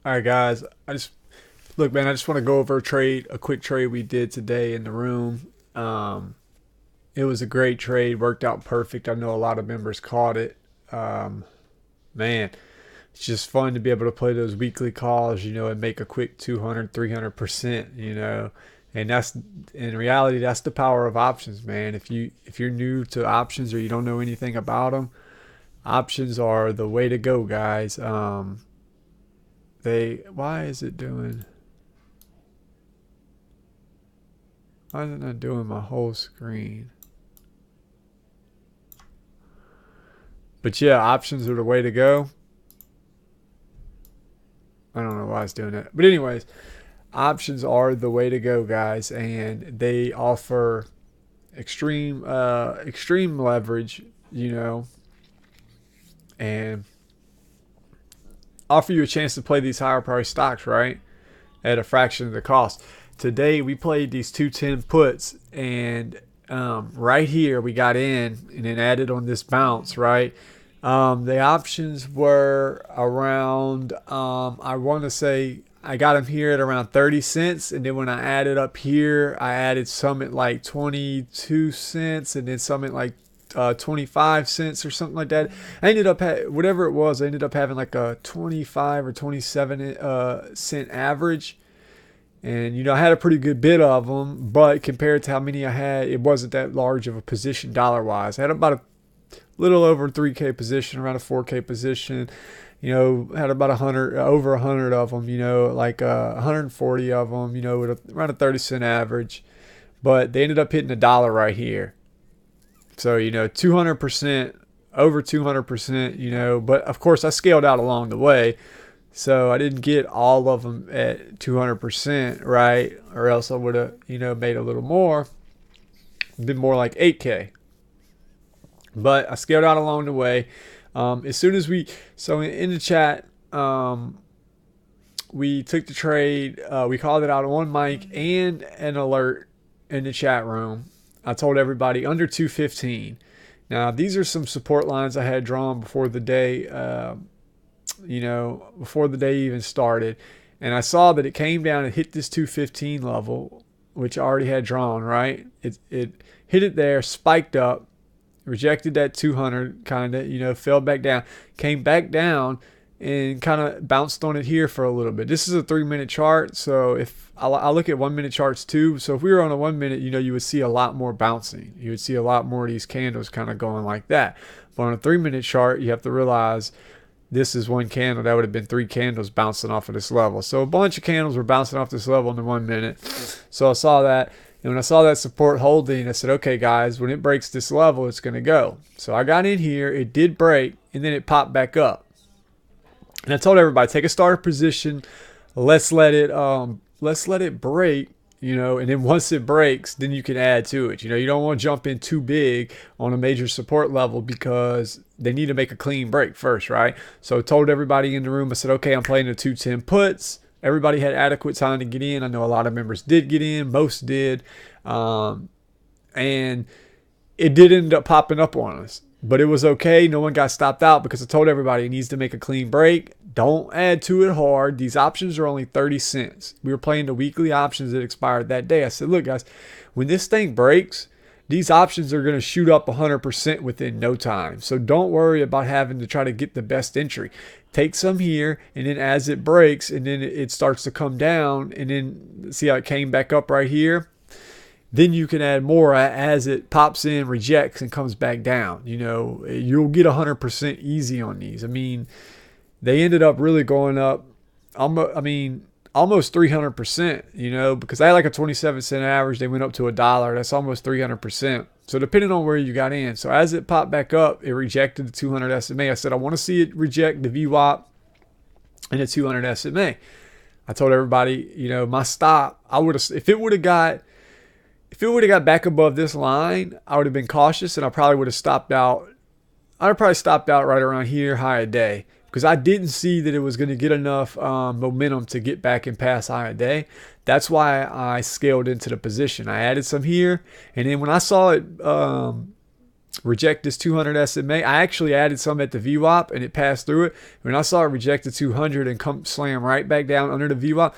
All right, guys. Look, man. I just want to go over a quick trade we did today in the room. It was a great trade, worked out perfect. I know a lot of members caught it. Um, Man, it's just fun to be able to play those weekly calls, and make a quick 200, 300%, and that's in reality, that's the power of options, man. If you're new to options or you don't know anything about them, options are the way to go, guys. They why is it doing? Why is it not doing my whole screen? But yeah, options are the way to go. I don't know why it's doing that. But anyways, options are the way to go, guys, and they offer extreme leverage, and offer you a chance to play these higher price stocks, right? At a fraction of the cost. Today we played these 210 puts, and right here we got in and then added on this bounce, right? The options were around, I want to say I got them here at around 30 cents. And then when I added up here, I added some at like 22 cents and then some at like 25 cents or something like that. I ended up, whatever it was, I ended up having like a 25 or 27 cent average. And, I had a pretty good bit of them, but compared to how many I had, it wasn't that large of a position dollar wise. I had about a little over 3K position, around a 4K position. Had about 100, over 100 of them, like 140 of them, with around a 30-cent average. But they ended up hitting $1 right here. So, 200%, over 200%, but of course I scaled out along the way. So I didn't get all of them at 200%, right? Or else I would have, made a little more. Been more like 8K. But I scaled out along the way. As soon as so in the chat, we took the trade. We called it out on mic and an alert in the chat room. I told everybody under 215. Now, these are some support lines I had drawn before the day, before the day even started. And I saw that it came down and hit this 215 level, which I already had drawn, right? It hit it there, spiked up, rejected that 200 kind of, fell back down, came back down and kind of bounced on it here for a little bit. This is a 3-minute chart. So if I look at 1-minute charts too. So if we were on a 1 minute, you would see a lot more bouncing. You would see a lot more of these candles kind of going like that. But on a 3-minute chart, you have to realize this is one candle. That would have been 3 candles bouncing off of this level. So a bunch of candles were bouncing off this level in the 1 minute. So I saw that. And when I saw that support holding, I said, okay, guys, when it breaks this level, it's going to go. So I got in here. It did break, and then it popped back up. And I told everybody, take a starter position. Let's let it break, and then once it breaks, then you can add to it. You don't want to jump in too big on a major support level because they need to make a clean break first, right? So I told everybody in the room, I said, okay, I'm playing the 210 puts. Everybody had adequate time to get in. I know a lot of members did get in. Most did. And it did end up popping up on us. But it was okay. No one got stopped out because I told everybody it needs to make a clean break. Don't add to it hard. These options are only 30 cents. We were playing the weekly options that expired that day. I said, look, guys, when this thing breaks, these options are going to shoot up 100% within no time. So don't worry about having to try to get the best entry. Take some here, and then as it breaks, and then it starts to come down, and then see how it came back up right here? Then you can add more as it pops in, rejects, and comes back down. You'll get 100% easy on these. I mean, they ended up really going up, almost 300%, because I had like a 27-cent average. They went up to $1. That's almost 300%. So depending on where you got in. So as it popped back up, it rejected the 200 SMA. I said, I want to see it reject the VWAP and the 200 SMA. I told everybody, my stop, I would have, if it would have got back above this line, I would have been cautious and I probably would have stopped out. I'd have probably stopped out right around here, high a day. Because I didn't see that it was going to get enough momentum to get back and pass high a day. That's why I scaled into the position. I added some here. And then when I saw it reject this 200 SMA. I actually added some at the VWAP and it passed through it. When I saw it reject the 200 and come slam right back down under the VWAP,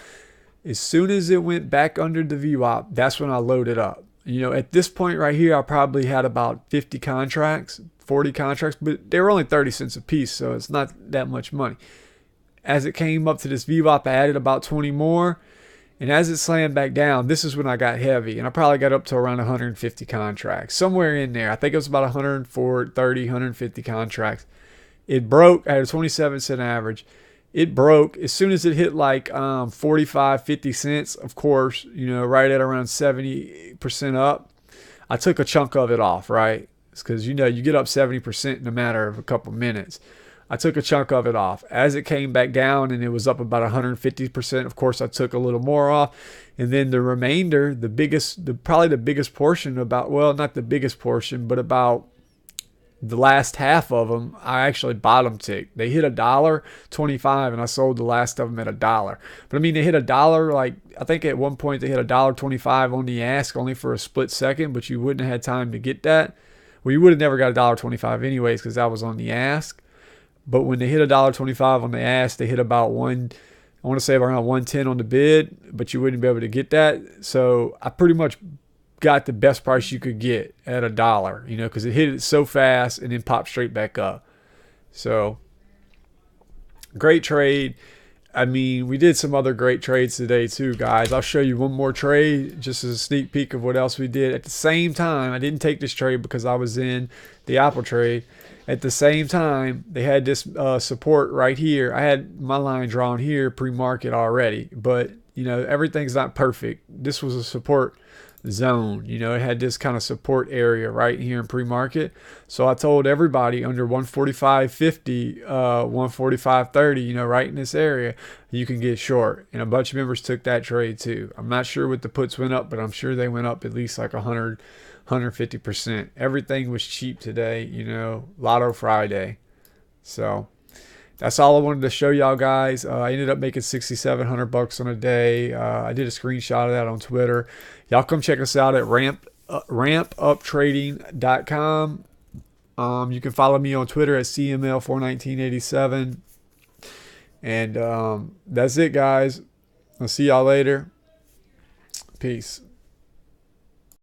as soon as it went back under the VWAP, that's when I loaded up. You know, at this point right here, I probably had about 50 contracts, 40 contracts, but they were only 30 cents a piece, so it's not that much money. As it came up to this VWAP, I added about 20 more. And as it slammed back down, this is when I got heavy. And I probably got up to around 150 contracts, somewhere in there. I think it was about 130, 150 contracts. It broke at a 27 cent average. It broke as soon as it hit like 45, 50 cents, of course, you know, right at around 70% up. I took a chunk of it off, right? It's because, you know, you get up 70% in a matter of a couple minutes. I took a chunk of it off. As it came back down and it was up about 150%, of course, I took a little more off. And then the remainder, probably the biggest portion, about, well, not the biggest portion, but about the last half of them, I actually bottom ticked. They hit $1.25 and I sold the last of them at $1. But I mean, they hit $1, like, I think at one point they hit $1.25 on the ask only for a split second, but you wouldn't have had time to get that. Well, you would have never got $1.25 anyways because that was on the ask. But when they hit $1.25 on the ask, they hit about I want to say around 110 on the bid, but you wouldn't be able to get that. So I pretty much got the best price you could get at $1, you know, because it hit it so fast and then popped straight back up. So great trade. I mean, we did some other great trades today too, guys. I'll show you one more trade just as a sneak peek of what else we did. At the same time, I didn't take this trade because I was in the Apple trade. At the same time, they had this support right here. I had my line drawn here pre-market already, but, you know, everything's not perfect. This was a support zone. You know, it had this kind of support area right here in pre-market. So I told everybody under 145.50, 145.30, you know, right in this area, you can get short. And a bunch of members took that trade too. I'm not sure what the puts went up, but I'm sure they went up at least like 150%. Everything was cheap today, you know, Lotto Friday. So that's all I wanted to show y'all guys. I ended up making $6,700 on a day. I did a screenshot of that on Twitter. Y'all come check us out at rampuptrading.com. You can follow me on Twitter at CML41987. And that's it, guys. I'll see y'all later. Peace.